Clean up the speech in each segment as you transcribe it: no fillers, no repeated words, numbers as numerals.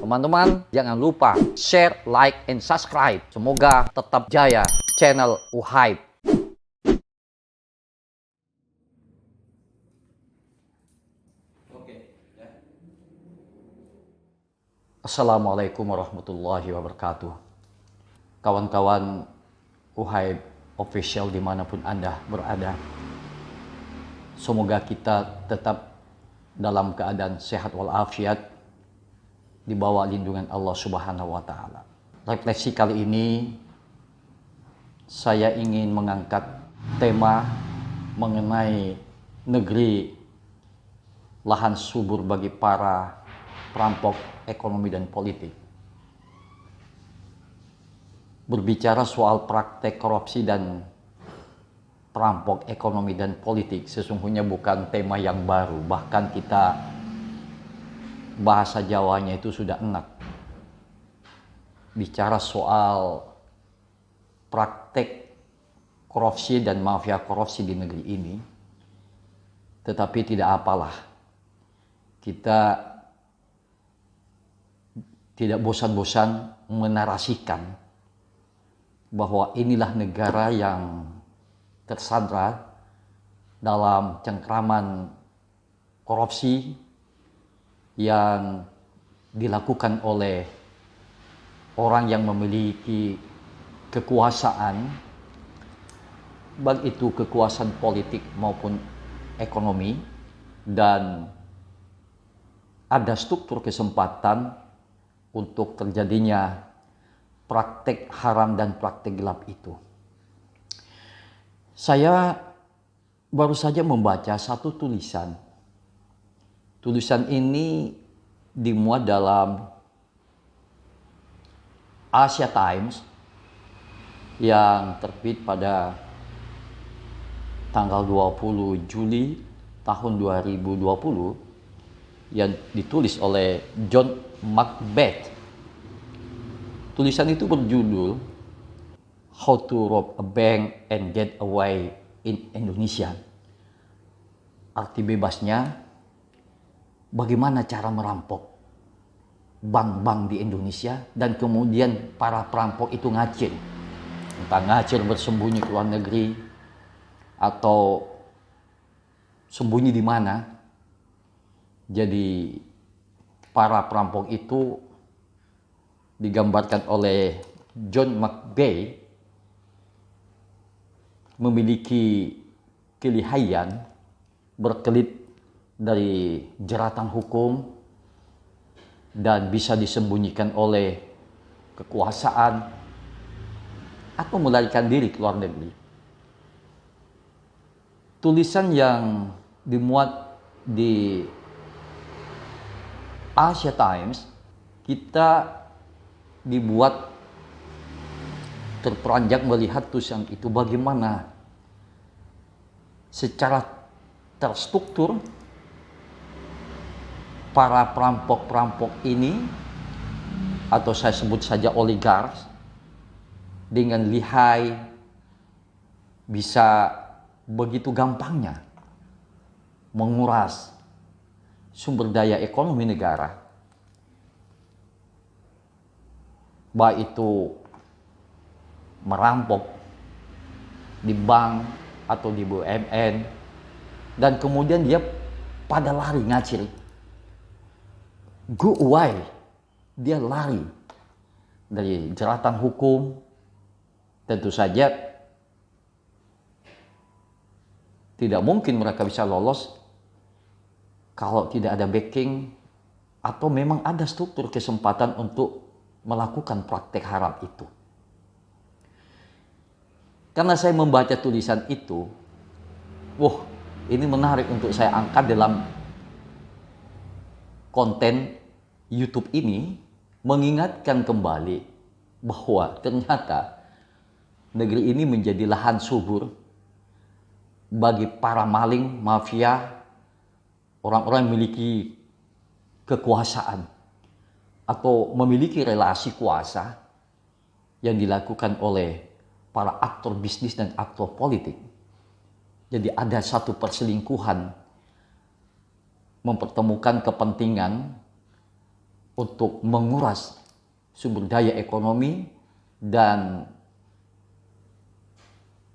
Teman-teman, jangan lupa share, like, and subscribe. Semoga tetap jaya channel UHYPE. Assalamualaikum warahmatullahi wabarakatuh. Kawan-kawan UHYPE official dimanapun Anda berada, semoga kita tetap dalam keadaan sehat walafiat di bawah lindungan Allah Subhanahu wa Ta'ala. Refleksi kali ini saya ingin mengangkat tema mengenai negeri lahan subur bagi para perampok ekonomi dan politik. Berbicara soal praktek korupsi dan perampok ekonomi dan politik sesungguhnya bukan tema yang baru, bahkan kita bahasa Jawanya itu sudah enak. Bicara soal praktek korupsi dan mafia korupsi di negeri ini, tetapi tidak apalah, kita tidak bosan-bosan menarasikan bahwa inilah negara yang tersandra dalam cengkraman korupsi yang dilakukan oleh orang yang memiliki kekuasaan, baik itu kekuasaan politik maupun ekonomi, dan ada struktur kesempatan untuk terjadinya praktek haram dan praktek gelap itu. Saya baru saja membaca satu tulisan. Tulisan ini dimuat dalam Asia Times yang terbit pada tanggal 20 Juli tahun 2020 yang ditulis oleh John Macbeth. Tulisan itu berjudul How to Rob a Bank and Get Away in Indonesia. Arti bebasnya, bagaimana cara merampok bank-bank di Indonesia dan kemudian para perampok itu ngacir. Entah ngacir bersembunyi ke luar negeri atau sembunyi di mana. Jadi para perampok itu digambarkan oleh John Macbeth memiliki kelihayan berkelit dari jeratan hukum dan bisa disembunyikan oleh kekuasaan atau melarikan diri ke luar negeri. Tulisan yang dimuat di Asia Times kita dibuat terperanjak melihat tulisan itu bagaimana secara terstruktur para perampok-perampok ini, atau saya sebut saja oligarks, dengan lihai bisa begitu gampangnya menguras sumber daya ekonomi negara, baik itu merampok di bank atau di BUMN, dan kemudian dia pada lari ngacir, go away, dia lari dari jeratan hukum. Tentu saja tidak mungkin mereka bisa lolos kalau tidak ada backing atau memang ada struktur kesempatan untuk melakukan praktek haram itu. Karena saya membaca tulisan itu, ini menarik untuk saya angkat dalam konten YouTube ini, mengingatkan kembali bahwa ternyata negeri ini menjadi lahan subur bagi para maling, mafia, orang-orang yang memiliki kekuasaan atau memiliki relasi kuasa yang dilakukan oleh para aktor bisnis dan aktor politik. Jadi ada satu perselingkuhan mempertemukan kepentingan untuk menguras sumber daya ekonomi dan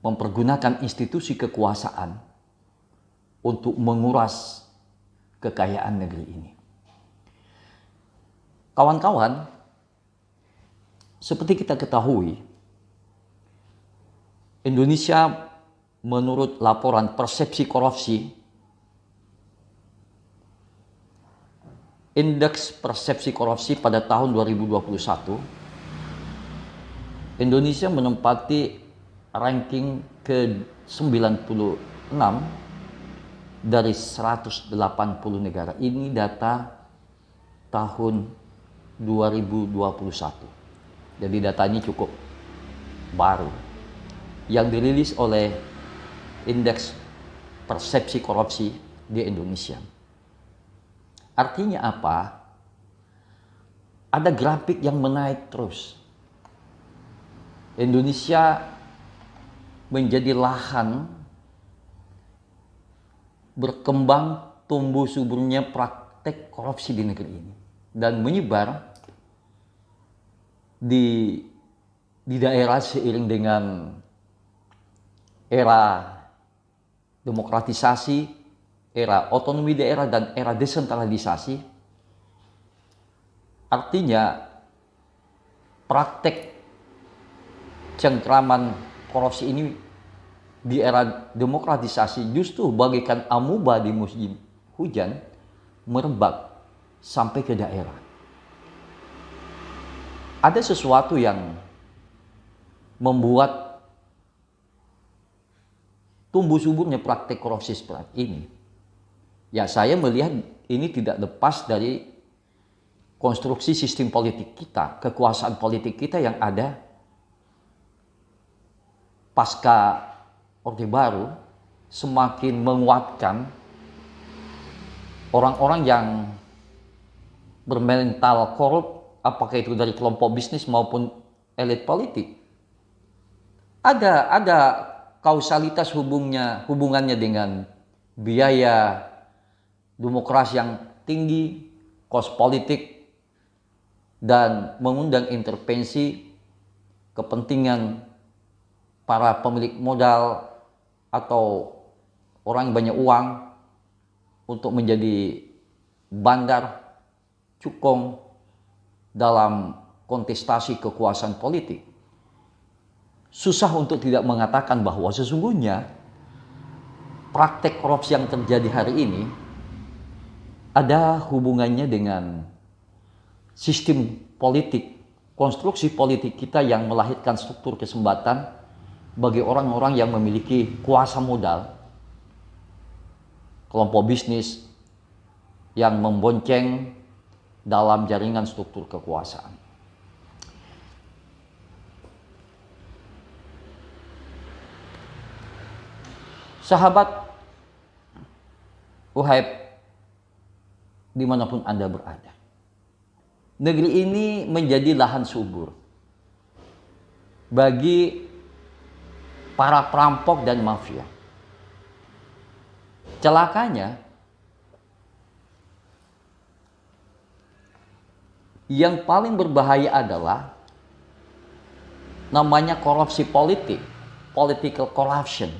mempergunakan institusi kekuasaan untuk menguras kekayaan negeri ini. Kawan-kawan, seperti kita ketahui, Indonesia menurut laporan persepsi korupsi, indeks persepsi korupsi pada tahun 2021, Indonesia menempati ranking ke-96 dari 180 negara. Ini data tahun 2021. Jadi datanya cukup baru yang dirilis oleh indeks persepsi korupsi di Indonesia. Artinya apa? Ada grafik yang menaik terus. Indonesia menjadi lahan berkembang tumbuh suburnya praktek korupsi di negeri ini dan menyebar di daerah seiring dengan era demokratisasi, era otonomi daerah dan era desentralisasi. Artinya praktek cengkraman korupsi ini di era demokratisasi justru bagaikan amuba di musim hujan merebak sampai ke daerah. Ada sesuatu yang membuat tumbuh suburnya praktek korupsi seperti ini. Ya, saya melihat ini tidak lepas dari konstruksi sistem politik kita, kekuasaan politik kita yang ada pasca Orde Baru semakin menguatkan orang-orang yang bermental korup, apakah itu dari kelompok bisnis maupun elit politik. Ada kausalitas hubungannya dengan biaya demokrasi yang tinggi, kos politik, dan mengundang intervensi kepentingan para pemilik modal atau orang yang banyak uang untuk menjadi bandar cukong dalam kontestasi kekuasaan politik. Susah untuk tidak mengatakan bahwa sesungguhnya praktek korupsi yang terjadi hari ini ada hubungannya dengan sistem politik, konstruksi politik kita yang melahirkan struktur kesempatan bagi orang-orang yang memiliki kuasa modal, kelompok bisnis yang membonceng dalam jaringan struktur kekuasaan. Sahabat Uhaib, dimanapun Anda berada, negeri ini menjadi lahan subur bagi para perampok dan mafia. Celakanya, yang paling berbahaya adalah namanya korupsi politik, political corruption,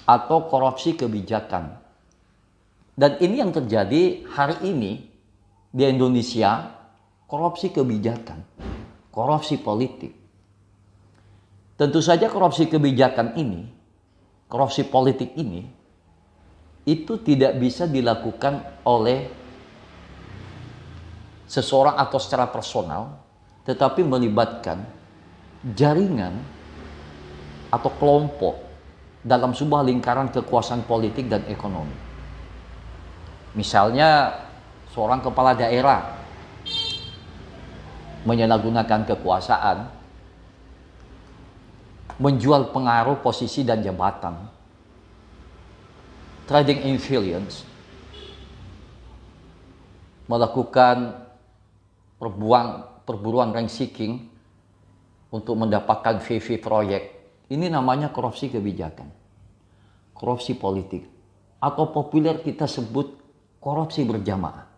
atau korupsi kebijakan. Dan ini yang terjadi hari ini di Indonesia, korupsi kebijakan, korupsi politik. Tentu saja korupsi kebijakan ini, korupsi politik ini, itu tidak bisa dilakukan oleh seseorang atau secara personal, tetapi melibatkan jaringan atau kelompok dalam sebuah lingkaran kekuasaan politik dan ekonomi. Misalnya seorang kepala daerah menyalahgunakan kekuasaan, menjual pengaruh, posisi, dan jabatan, trading influence, melakukan perburuan rank seeking untuk mendapatkan VV proyek. Ini namanya korupsi kebijakan, korupsi politik, atau populer kita sebut korupsi berjamaah.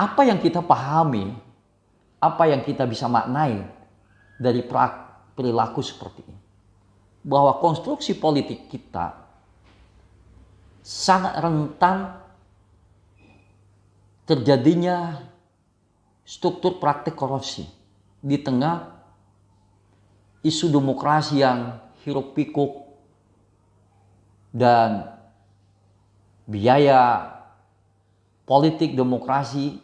apa yang kita pahami, apa yang kita bisa maknai dari perilaku seperti ini? Bahwa konstruksi politik kita sangat rentan terjadinya struktur praktik korupsi di tengah isu demokrasi yang hiruk pikuk dan biaya politik demokrasi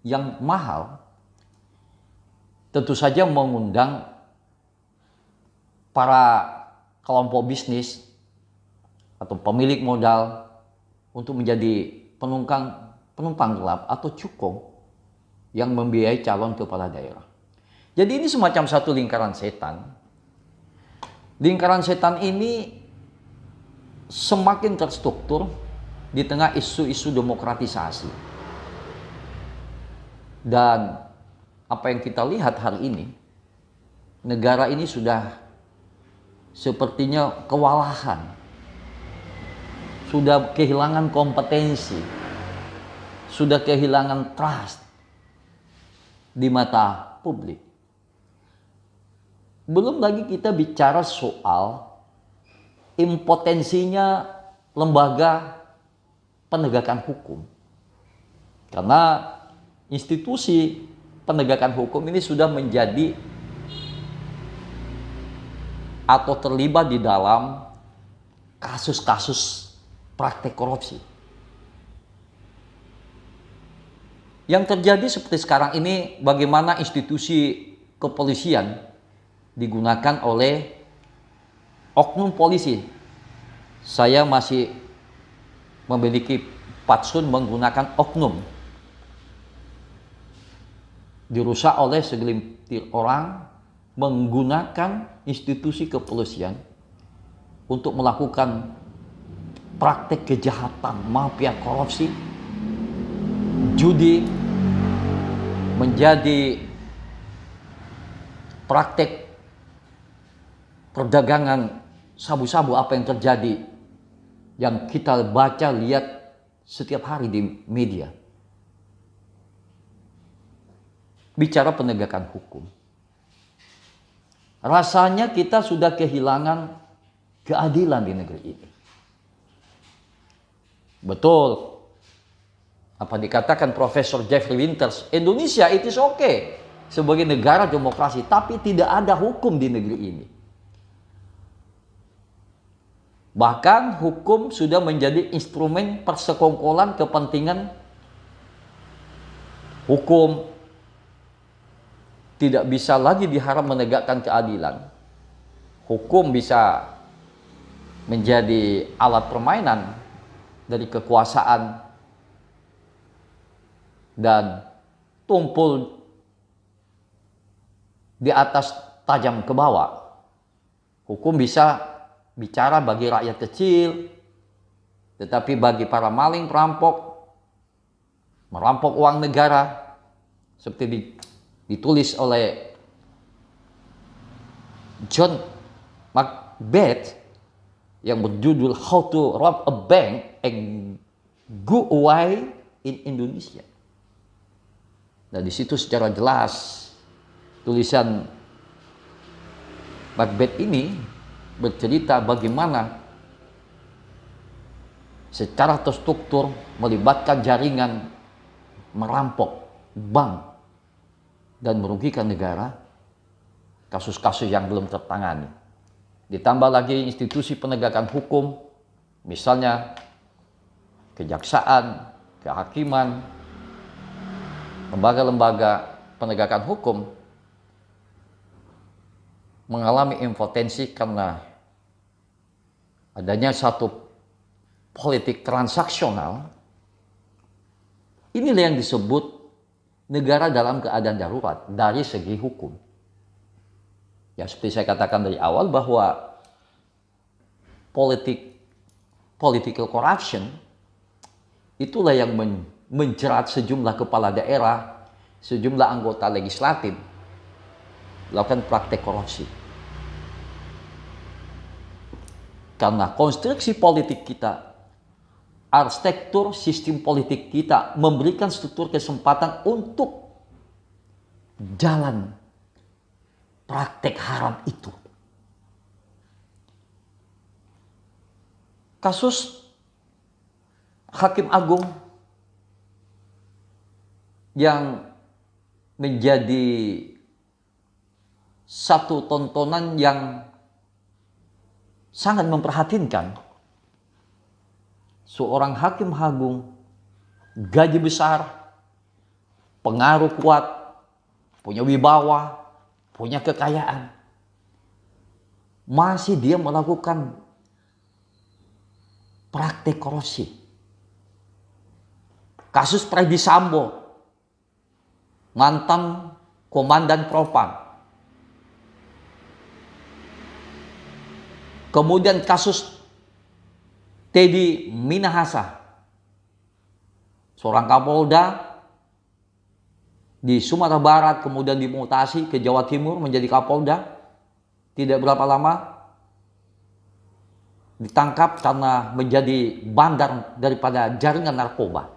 yang mahal, tentu saja mengundang para kelompok bisnis atau pemilik modal untuk menjadi penumpang gelap atau cukong yang membiayai calon kepala daerah. Jadi ini semacam satu lingkaran setan. Lingkaran setan ini semakin terstruktur di tengah isu-isu demokratisasi. Dan apa yang kita lihat hari ini, negara ini sudah sepertinya kewalahan, sudah kehilangan kompetensi, sudah kehilangan trust di mata publik. Belum lagi kita bicara soal impotensinya lembaga penegakan hukum. Karena institusi penegakan hukum ini sudah menjadi atau terlibat di dalam kasus-kasus praktek korupsi. Yang terjadi seperti sekarang ini, bagaimana institusi kepolisian digunakan oleh oknum polisi. Saya masih memiliki patsun menggunakan oknum. Dirusak oleh segelintir orang menggunakan institusi kepolisian untuk melakukan praktek kejahatan, mafia korupsi, judi, menjadi praktek perdagangan sabu-sabu. Apa yang terjadi yang kita baca, lihat setiap hari di media. Bicara penegakan hukum, rasanya kita sudah kehilangan keadilan di negeri ini. Betul apa dikatakan Profesor Jeffrey Winters, Indonesia it is okay sebagai negara demokrasi, tapi tidak ada hukum di negeri ini. Bahkan hukum sudah menjadi instrumen persekongkolan kepentingan hukum, tidak bisa lagi diharap menegakkan keadilan. Hukum bisa menjadi alat permainan dari kekuasaan dan tumpul di atas tajam ke bawah. Hukum bisa bicara bagi rakyat kecil, tetapi bagi para maling perampok, merampok uang negara, seperti ditulis oleh John Macbeth yang berjudul How to Rob a Bank and Go Away in Indonesia. Nah, di situ secara jelas tulisan Macbeth ini bercerita bagaimana secara terstruktur melibatkan jaringan merampok bank dan merugikan negara, kasus-kasus yang belum tertangani. Ditambah lagi institusi penegakan hukum, misalnya kejaksaan, kehakiman, lembaga-lembaga penegakan hukum mengalami impotensi karena adanya satu politik transaksional. Inilah yang disebut negara dalam keadaan darurat dari segi hukum. Ya, seperti saya katakan dari awal bahwa political corruption itulah yang menjerat sejumlah kepala daerah, sejumlah anggota legislatif melakukan praktek korupsi. Karena konstruksi politik kita arsitektur sistem politik kita memberikan struktur kesempatan untuk jalan praktek haram itu. Kasus Hakim Agung yang menjadi satu tontonan yang sangat memprihatinkan. Seorang hakim agung, gaji besar, pengaruh kuat, punya wibawa, punya kekayaan. Masih dia melakukan praktek korupsi. Kasus Freddy Sambo, mantan komandan Propam. Kemudian kasus Teddy Minahasa, seorang Kapolda di Sumatera Barat, kemudian dimutasi ke Jawa Timur menjadi Kapolda. Tidak berapa lama ditangkap karena menjadi bandar daripada jaringan narkoba.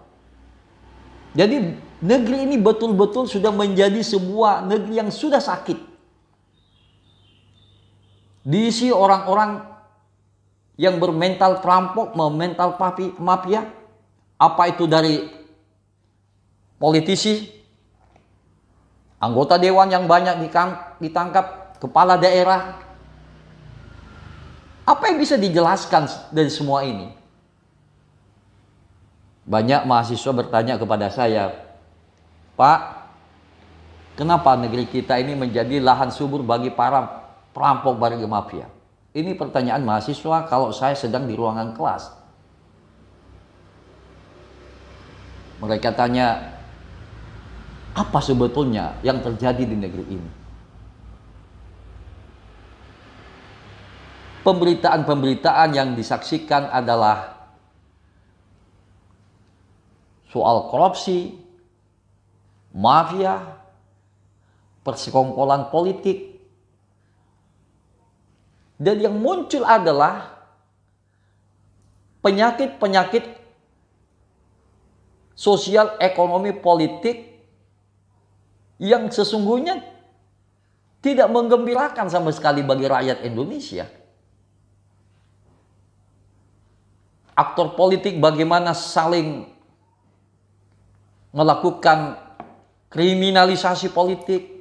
Jadi negeri ini betul-betul sudah menjadi sebuah negeri yang sudah sakit. Diisi orang-orang yang bermental perampok, mental mafia, apa itu dari politisi, anggota dewan yang banyak ditangkap, kepala daerah. Apa yang bisa dijelaskan dari semua ini? Banyak mahasiswa bertanya kepada saya, Pak, kenapa negeri kita ini menjadi lahan subur bagi para perampok, bagi mafia? Ini pertanyaan mahasiswa kalau saya sedang di ruangan kelas. Mereka tanya, apa sebetulnya yang terjadi di negeri ini? Pemberitaan-pemberitaan yang disaksikan adalah soal korupsi, mafia, persekongkolan politik. Dan yang muncul adalah penyakit-penyakit sosial, ekonomi, politik yang sesungguhnya tidak menggembirakan sama sekali bagi rakyat Indonesia. Aktor politik bagaimana saling melakukan kriminalisasi politik,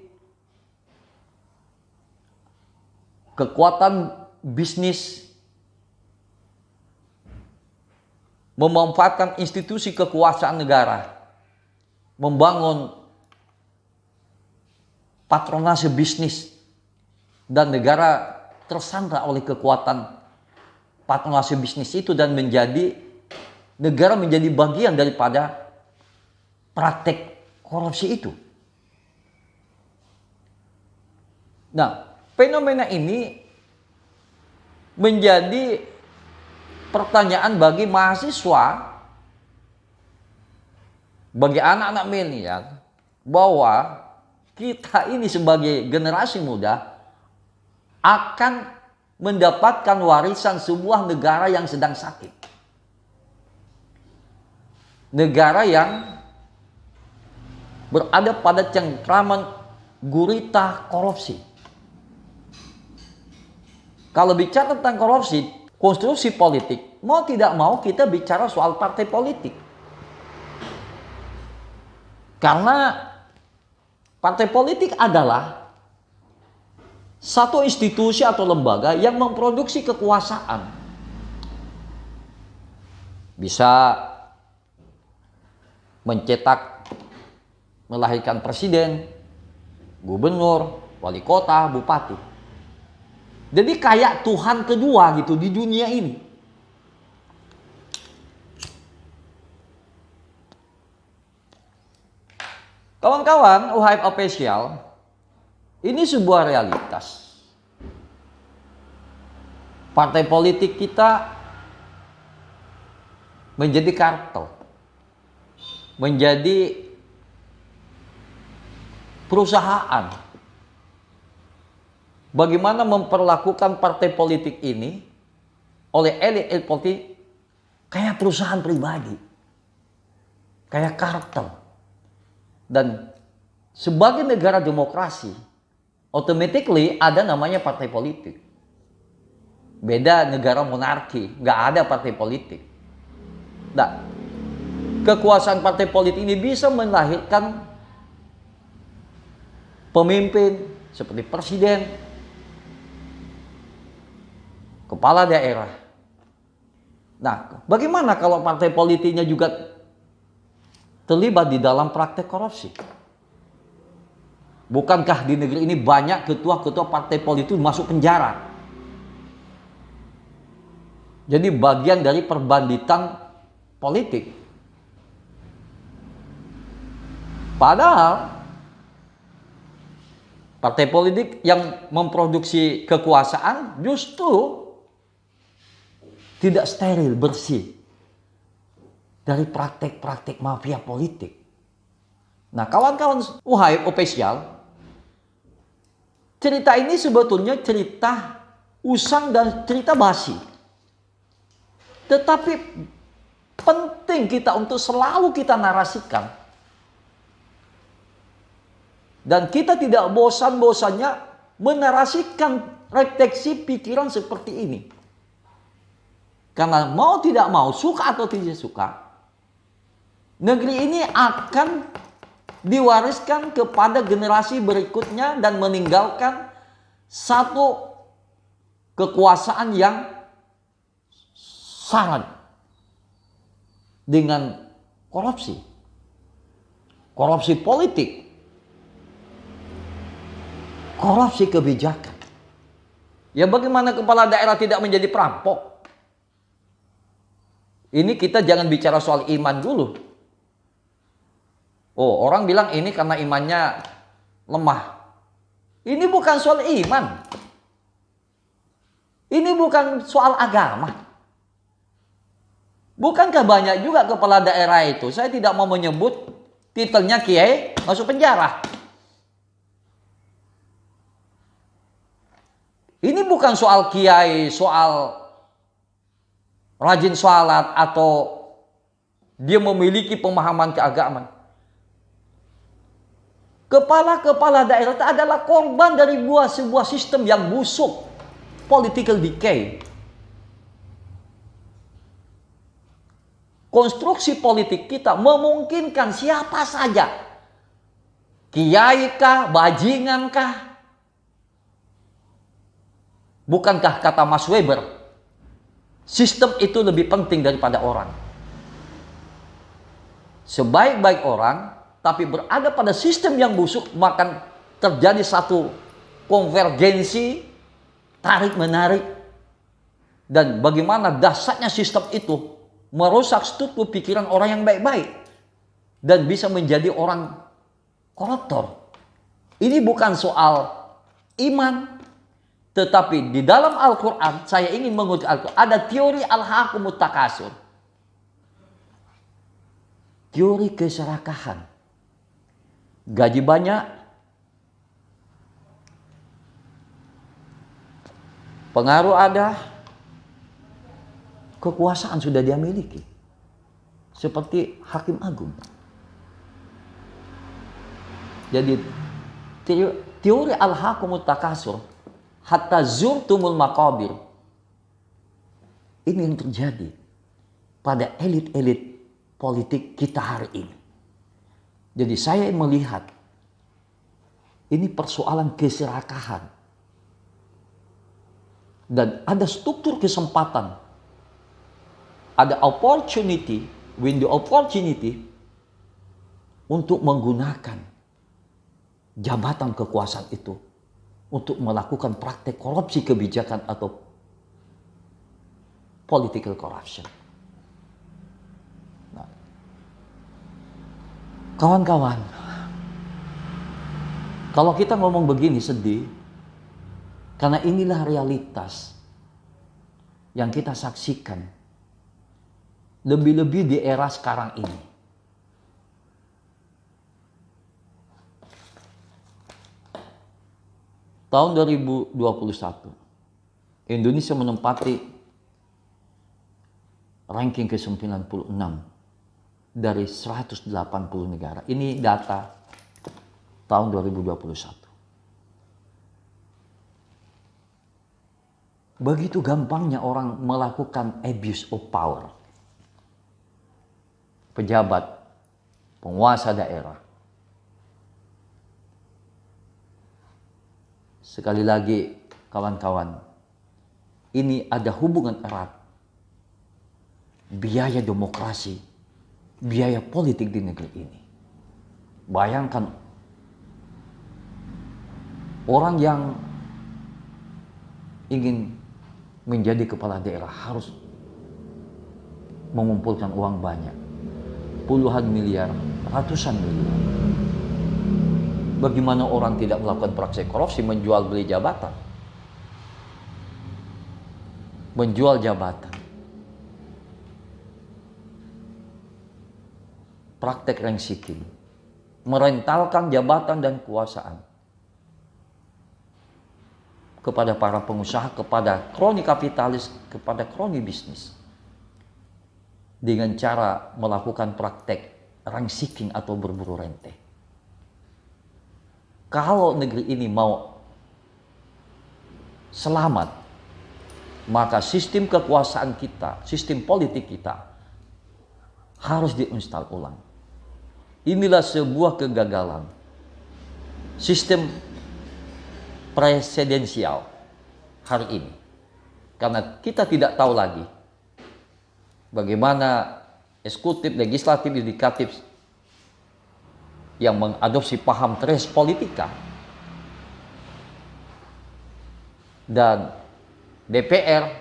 kekuatan bisnis, memanfaatkan institusi kekuasaan negara, membangun patronase bisnis, dan negara tersandra oleh kekuatan patronase bisnis itu, dan negara menjadi bagian daripada praktek korupsi itu. Nah, fenomena ini menjadi pertanyaan bagi mahasiswa, bagi anak-anak milenial, bahwa kita ini sebagai generasi muda akan mendapatkan warisan sebuah negara yang sedang sakit. Negara yang berada pada cengkraman gurita korupsi. Kalau bicara tentang korupsi, konstruksi politik, mau tidak mau kita bicara soal partai politik. Karena partai politik adalah satu institusi atau lembaga yang memproduksi kekuasaan. Bisa mencetak, melahirkan presiden, gubernur, wali kota, bupati. Jadi kayak Tuhan kedua gitu di dunia ini. Kawan-kawan, UHF Official, ini sebuah realitas. Partai politik kita menjadi kartel, menjadi perusahaan. Bagaimana memperlakukan partai politik ini oleh elit politik kayak perusahaan pribadi, kayak kartel. Dan sebagai negara demokrasi, automatically ada namanya partai politik. Beda negara monarki, nggak ada partai politik. Nah, kekuasaan partai politik ini bisa melahirkan pemimpin seperti presiden, kepala daerah. Nah, bagaimana kalau partai politiknya juga terlibat di dalam praktek korupsi? Bukankah di negeri ini banyak ketua-ketua partai politik masuk penjara? Jadi bagian dari perbanditan politik. Padahal partai politik yang memproduksi kekuasaan justru tidak steril, bersih dari praktek-praktek mafia politik. Nah, kawan-kawan wahai ofisial, cerita ini sebetulnya cerita usang dan cerita basi. Tetapi penting kita untuk selalu kita narasikan. Dan kita tidak bosan-bosannya menarasikan refleksi pikiran seperti ini. Karena mau tidak mau, suka atau tidak suka, negeri ini akan diwariskan kepada generasi berikutnya dan meninggalkan satu kekuasaan yang syarat dengan korupsi. Korupsi politik. Korupsi kebijakan. Ya bagaimana kepala daerah tidak menjadi perampok? Ini kita jangan bicara soal iman dulu. Oh, orang bilang ini karena imannya lemah. Ini bukan soal iman. Ini bukan soal agama. Bukankah banyak juga kepala daerah itu, saya tidak mau menyebut titelnya kiai, masuk penjara. Ini bukan soal kiai, soal rajin sholat atau dia memiliki pemahaman keagamaan. Kepala-kepala daerah itu adalah korban dari sebuah sistem yang busuk, political decay. Konstruksi politik kita memungkinkan siapa saja, kiai kah, bajingan kah. Bukankah kata Max Weber, sistem itu lebih penting daripada orang. Sebaik-baik orang, tapi berada pada sistem yang busuk, maka terjadi satu konvergensi, tarik-menarik. Dan bagaimana dahsyatnya sistem itu merusak struktur pikiran orang yang baik-baik. Dan bisa menjadi orang koruptor. Ini bukan soal iman. Tetapi di dalam Al-Quran, saya ingin mengutip Al-Quran, ada teori al-hakumut takasur. Teori keserakahan. Gaji banyak, pengaruh ada, kekuasaan sudah dia miliki. Seperti Hakim Agung. Jadi teori al-hakumut takasur, hatta zurtumul maqabir. Ini yang terjadi pada elit-elit politik kita hari ini. Jadi saya melihat ini persoalan keserakahan. Dan ada struktur kesempatan. Ada opportunity, window opportunity untuk menggunakan jabatan kekuasaan itu untuk melakukan praktek korupsi kebijakan atau political corruption. Nah, kawan-kawan, kalau kita ngomong begini sedih, karena inilah realitas yang kita saksikan, lebih-lebih di era sekarang ini. Tahun 2021, Indonesia menempati ranking ke-96 dari 180 negara. Ini data tahun 2021. Begitu gampangnya orang melakukan abuse of power. Pejabat, penguasa daerah. Sekali lagi kawan-kawan, ini ada hubungan erat. Biaya demokrasi, biaya politik di negeri ini. Bayangkan orang yang ingin menjadi kepala daerah harus mengumpulkan uang banyak. Puluhan miliar, ratusan miliar. Bagaimana orang tidak melakukan praktek korupsi, menjual beli jabatan? Menjual jabatan. Praktek rent seeking. Merentalkan jabatan dan kekuasaan kepada para pengusaha, kepada kroni kapitalis, kepada kroni bisnis. Dengan cara melakukan praktek rent seeking atau berburu rente. Kalau negeri ini mau selamat, maka sistem kekuasaan kita, sistem politik kita harus diinstal ulang. Inilah sebuah kegagalan. Sistem presidensial hari ini. Karena kita tidak tahu lagi bagaimana eksekutif, legislatif, yudikatif yang mengadopsi paham res politika dan DPR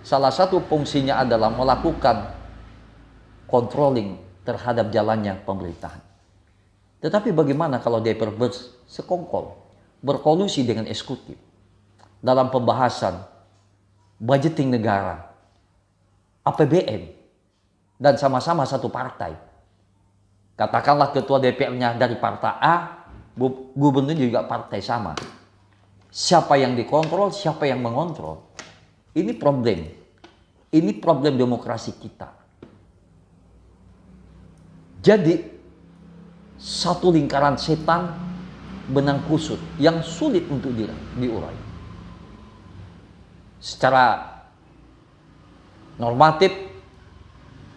salah satu fungsinya adalah melakukan controlling terhadap jalannya pemerintahan. Tetapi bagaimana kalau DPR bersekongkol, berkolusi dengan eksekutif dalam pembahasan budgeting negara, APBN, dan sama-sama satu partai. Katakanlah ketua DPR-nya dari partai A, gubernur juga partai sama. Siapa yang dikontrol, siapa yang mengontrol. Ini problem. Ini problem demokrasi kita. Jadi, satu lingkaran setan benang kusut yang sulit untuk diurai. Secara normatif,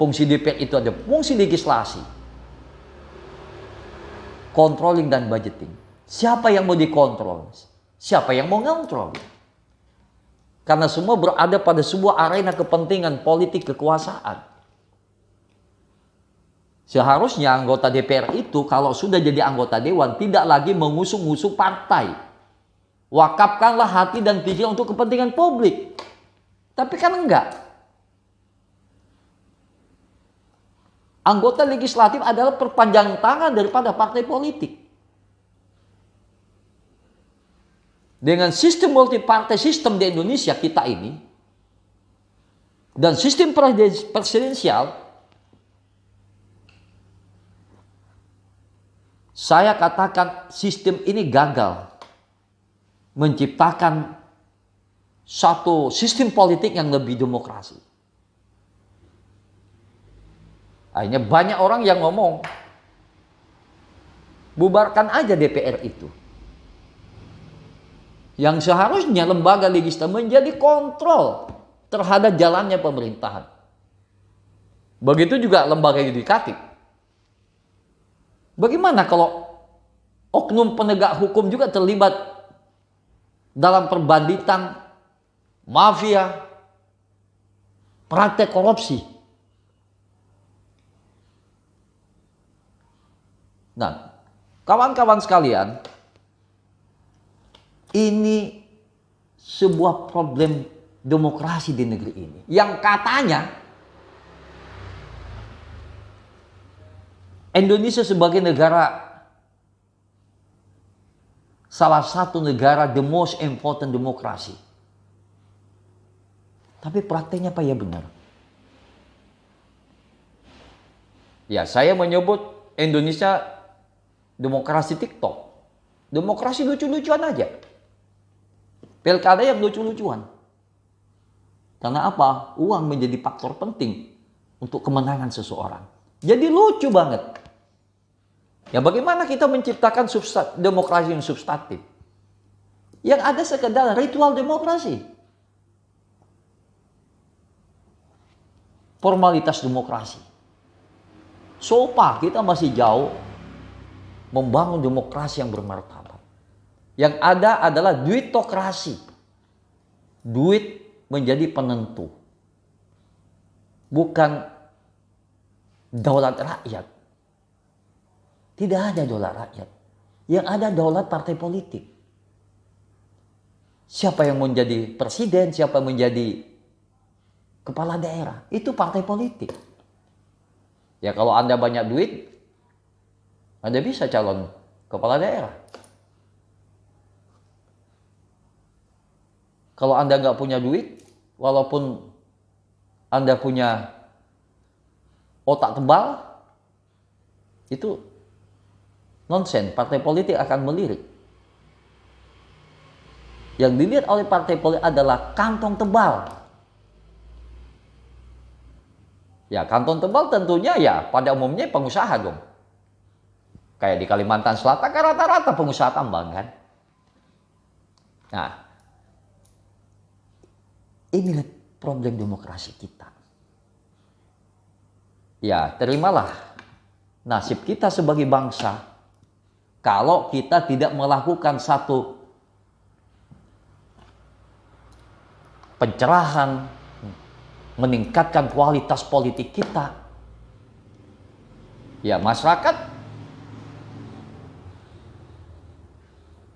fungsi DPR itu ada fungsi legislasi, controlling dan budgeting. Siapa yang mau dikontrol? Siapa yang mau ngontrol? Karena semua berada pada sebuah arena kepentingan politik kekuasaan. Seharusnya anggota DPR itu kalau sudah jadi anggota dewan tidak lagi mengusung-usung partai. Wakafkanlah hati dan pikiran untuk kepentingan publik. Tapi kan enggak. Anggota legislatif adalah perpanjangan tangan daripada partai politik. Dengan sistem multi-partai sistem di Indonesia kita ini dan sistem presidensial, saya katakan sistem ini gagal menciptakan satu sistem politik yang lebih demokrasi. Akhirnya banyak orang yang ngomong, bubarkan aja DPR itu. Yang seharusnya lembaga legislatif menjadi kontrol terhadap jalannya pemerintahan. Begitu juga lembaga yudikatif. Bagaimana kalau oknum penegak hukum juga terlibat dalam perbanditan, mafia, praktek korupsi? Nah, kawan-kawan sekalian, ini sebuah problem demokrasi di negeri ini. Yang katanya Indonesia sebagai negara, salah satu negara the most important demokrasi. Tapi prakteknya apa ya benar? Ya, saya menyebut Indonesia demokrasi TikTok. Demokrasi lucu-lucuan aja. Pilkada yang lucu-lucuan. Karena apa? Uang menjadi faktor penting untuk kemenangan seseorang. Jadi lucu banget. Ya bagaimana kita menciptakan demokrasi yang substantif? Yang ada sekedar ritual demokrasi. Formalitas demokrasi. So far kita masih jauh membangun demokrasi yang bermartabat. Yang ada adalah duitokrasi. Duit menjadi penentu. Bukan daulat rakyat. Tidak ada daulat rakyat. Yang ada daulat partai politik. Siapa yang menjadi presiden, siapa yang menjadi kepala daerah, itu partai politik. Ya kalau Anda banyak duit, Anda bisa calon kepala daerah. Kalau Anda nggak punya duit, walaupun Anda punya otak tebal, itu nonsen. Partai politik akan melirik. Yang dilihat oleh partai politik adalah kantong tebal. Ya kantong tebal tentunya ya pada umumnya pengusaha dong. Kayak di Kalimantan Selatan kan rata-rata pengusaha tambang kan. Nah, inilah problem demokrasi kita. Ya terimalah nasib kita sebagai bangsa kalau kita tidak melakukan satu pencerahan, meningkatkan kualitas politik kita. Ya masyarakat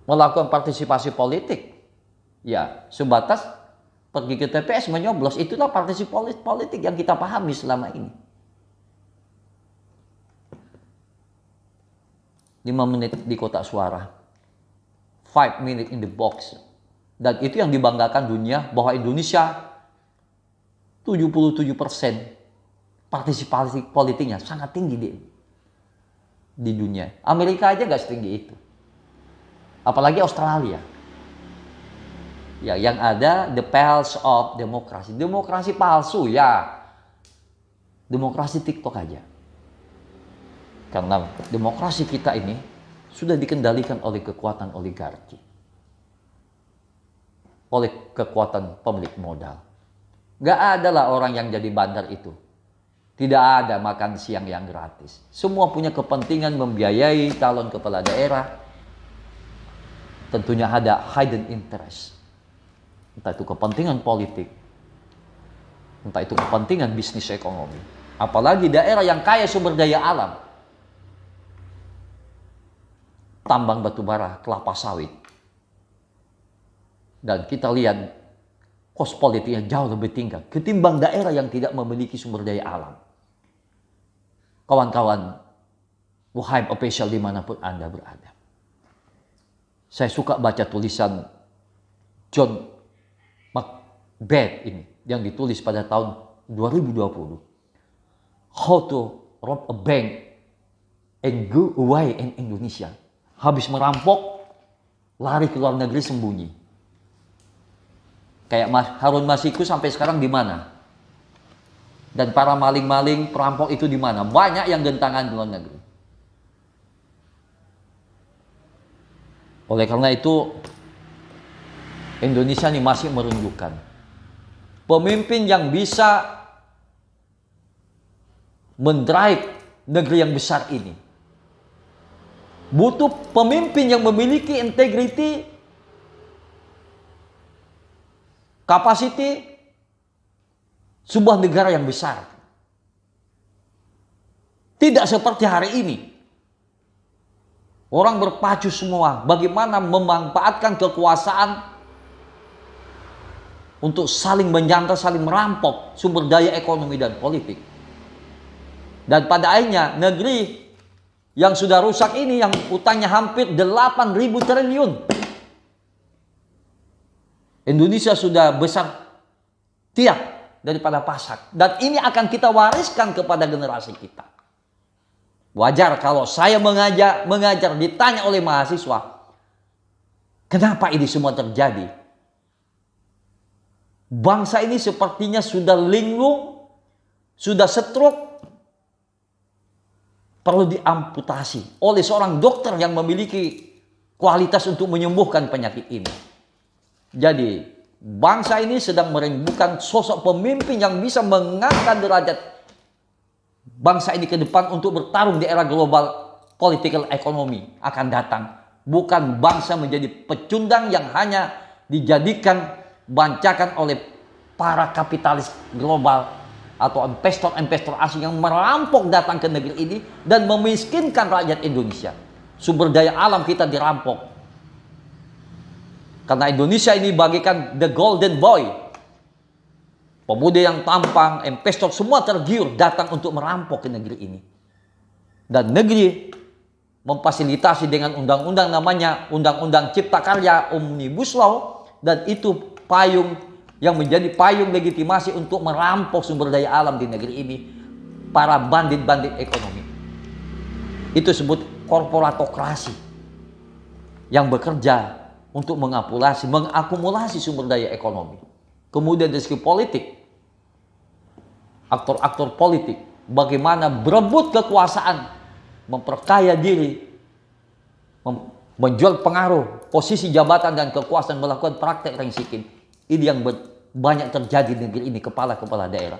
melakukan partisipasi politik. Ya sebatas pergi ke TPS menyoblos, itulah partisipasi politik yang kita pahami selama ini. 5 menit di kotak suara, 5 minutes in the box. Dan itu yang dibanggakan dunia bahwa Indonesia 77% partisipasi politiknya sangat tinggi di dunia. Amerika aja nggak setinggi itu. Apalagi Australia. Ya, yang ada the pals of demokrasi. Demokrasi palsu ya. Demokrasi TikTok aja. Karena demokrasi kita ini sudah dikendalikan oleh kekuatan oligarki. Oleh kekuatan pemilik modal. Gak ada lah orang yang jadi bandar itu. Tidak ada makan siang yang gratis. Semua punya kepentingan membiayai calon kepala daerah. Tentunya ada hidden interest. Entah itu kepentingan politik. Entah itu kepentingan bisnis ekonomi. Apalagi daerah yang kaya sumber daya alam. Tambang batubara, kelapa sawit. Dan kita lihat kos politiknya jauh lebih tinggi ketimbang daerah yang tidak memiliki sumber daya alam. Kawan-kawan, wahai official dimanapun Anda berada. Saya suka baca tulisan John Macbeth ini yang ditulis pada tahun 2020. How to rob a bank and go away in Indonesia. Habis merampok, lari ke luar negeri sembunyi. Kayak Harun Masiku sampai sekarang di mana? Dan para maling-maling perampok itu di mana? Banyak yang gentangan di luar negeri. Oleh karena itu, Indonesia ini masih menunjukkan pemimpin yang bisa mendrive negeri yang besar ini. Butuh pemimpin yang memiliki integriti, kapasiti sebuah negara yang besar. Tidak seperti hari ini. Orang berpacu semua bagaimana memanfaatkan kekuasaan untuk saling menjantar, saling merampok sumber daya ekonomi dan politik. Dan pada akhirnya negeri yang sudah rusak ini yang utangnya hampir 8.000 triliun. Indonesia sudah besar tiap daripada pasak. Dan ini akan kita wariskan kepada generasi kita. Wajar kalau saya mengajar ditanya oleh mahasiswa, kenapa ini semua terjadi? Bangsa ini sepertinya sudah linglung sudah stroke, perlu diamputasi oleh seorang dokter yang memiliki kualitas untuk menyembuhkan penyakit ini. Jadi, bangsa ini sedang merindukan sosok pemimpin yang bisa mengangkat derajat bangsa ini ke depan untuk bertarung di era global political economy akan datang. Bukan bangsa menjadi pecundang yang hanya dijadikan bancakan oleh para kapitalis global atau investor-investor asing yang merampok datang ke negeri ini dan memiskinkan rakyat Indonesia. Sumber daya alam kita dirampok. Karena Indonesia ini bagikan the golden boy. Pemuda yang tampang, investor semua tergiur datang untuk merampok ke negeri ini. Dan negeri memfasilitasi dengan undang-undang namanya Undang-Undang Cipta Karya Omnibus Law, dan itu payung yang menjadi payung legitimasi untuk merampok sumber daya alam di negeri ini, para bandit-bandit ekonomi. Itu disebut korporatokrasi yang bekerja untuk mengakumulasi sumber daya ekonomi. Kemudian dari segi politik, aktor-aktor politik bagaimana berebut kekuasaan, memperkaya diri, menjual pengaruh, posisi jabatan dan kekuasaan, melakukan praktek rengsikin. Ini yang banyak terjadi di negeri ini, kepala-kepala daerah.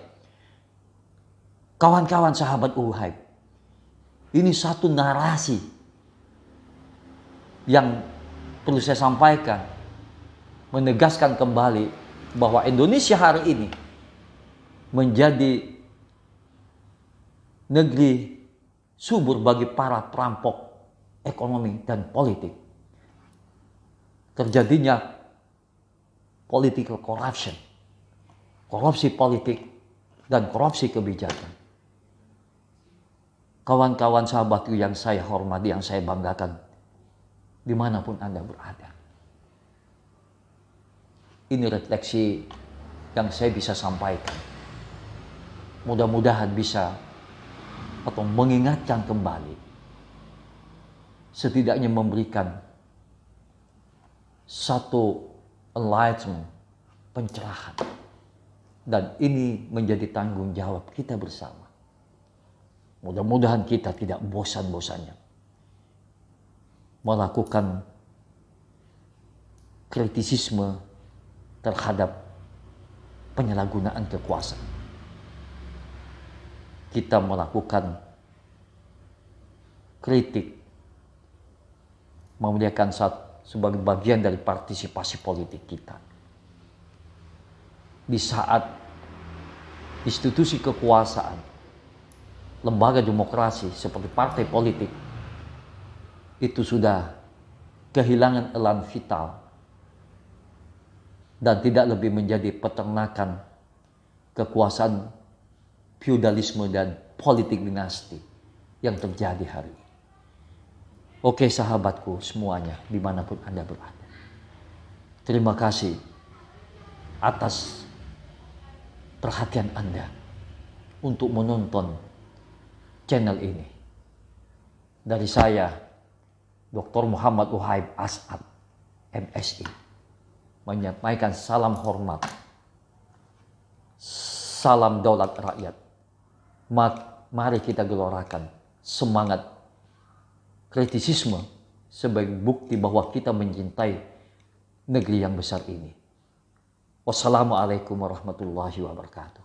Kawan-kawan sahabat Uhaib, ini satu narasi yang perlu saya sampaikan, menegaskan kembali bahwa Indonesia hari ini menjadi negeri subur bagi para perampok ekonomi dan politik. Terjadinya political corruption, korupsi politik dan korupsi kebijakan. Kawan-kawan sahabatku yang saya hormati, yang saya banggakan, dimanapun Anda berada. Ini refleksi yang saya bisa sampaikan. Mudah-mudahan bisa atau mengingatkan kembali, setidaknya memberikan satu enlightenment, pencerahan. Dan ini menjadi tanggung jawab kita bersama. Mudah-mudahan kita tidak bosan-bosannya melakukan kritisisme terhadap penyalahgunaan kekuasaan. Kita melakukan kritik, memuliakan sebagai bagian dari partisipasi politik kita. Di saat institusi kekuasaan, lembaga demokrasi seperti partai politik, itu sudah kehilangan elan vital dan tidak lebih menjadi peternakan kekuasaan feudalisme dan politik dinasti yang terjadi hari ini. Oke sahabatku semuanya, dimanapun Anda berada. Terima kasih atas perhatian Anda untuk menonton channel ini. Dari saya, Dr. Muhammad Uhaib As'ad, MSI, menyampaikan salam hormat, salam daulat rakyat. Mari kita gelorakan semangat kritisisme sebagai bukti bahwa kita mencintai negeri yang besar ini. Wassalamualaikum warahmatullahi wabarakatuh.